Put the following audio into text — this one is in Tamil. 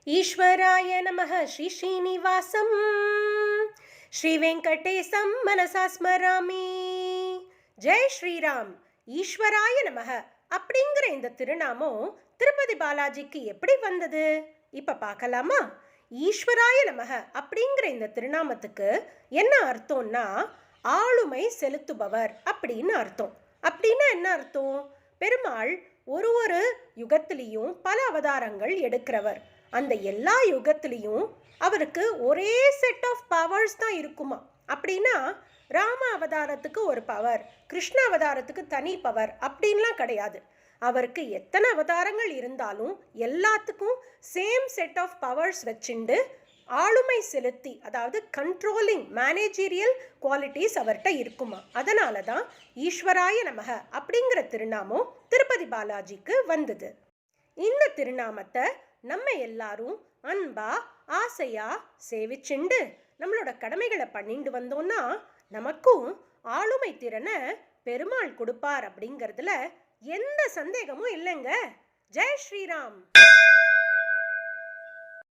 ईश्वराय नमः श्री श्रीनिवासं श्री वेंकटेशं मनसा स्मरामि. ஜெய் ஸ்ரீராம். ஈஸ்வராய நமக அப்படிங்கிற இந்த திருநாமம் திருப்பதி பாலாஜிக்கு எப்படி வந்தது இப்ப பார்க்கலாமா? ஈஸ்வராய நமக அப்படிங்கிற இந்த திருநாமத்துக்கு என்ன அர்த்தம்னா ஆளுமை செலுத்துபவர் அப்படின்னு அர்த்தம். அப்படின்னா என்ன அர்த்தம்? பெருமாள் ஒரு ஒரு யுகத்திலையும் பல அவதாரங்கள் எடுக்கிறவர். அந்த எல்லா யுகத்திலையும் அவருக்கு ஒரே செட் ஆஃப் பவர்ஸ் தான் இருக்குமா? அப்படின்னா ராம அவதாரத்துக்கு ஒரு பவர், கிருஷ்ண அவதாரத்துக்கு தனி பவர் அப்படின்லாம் கிடையாது. அவருக்கு எத்தனை அவதாரங்கள் இருந்தாலும் எல்லாத்துக்கும் சேம் செட் ஆஃப் பவர்ஸ் வச்சுண்டு ஆளுமை செலுத்தி, அதாவது கண்ட்ரோலிங் மேனேஜீரியல் குவாலிட்டிஸ் அவர்கிட்ட இருக்குமா. அதனால தான் ஈஸ்வராய நமக அப்படிங்கிற திருநாமம் திருப்பதி பாலாஜிக்கு வந்தது. இந்த திருநாமத்தை நம்ம எல்லாரும் அன்பா ஆசையா சேவிச்சுண்டு நம்மளோட கடமைகளை பண்ணிட்டு வந்தோம்னா நமக்கும் ஆளுமை திறனை பெருமாள் கொடுப்பார் அப்படிங்கிறதுல எந்த சந்தேகமும் இல்லைங்க. ஜெய் ஸ்ரீராம்.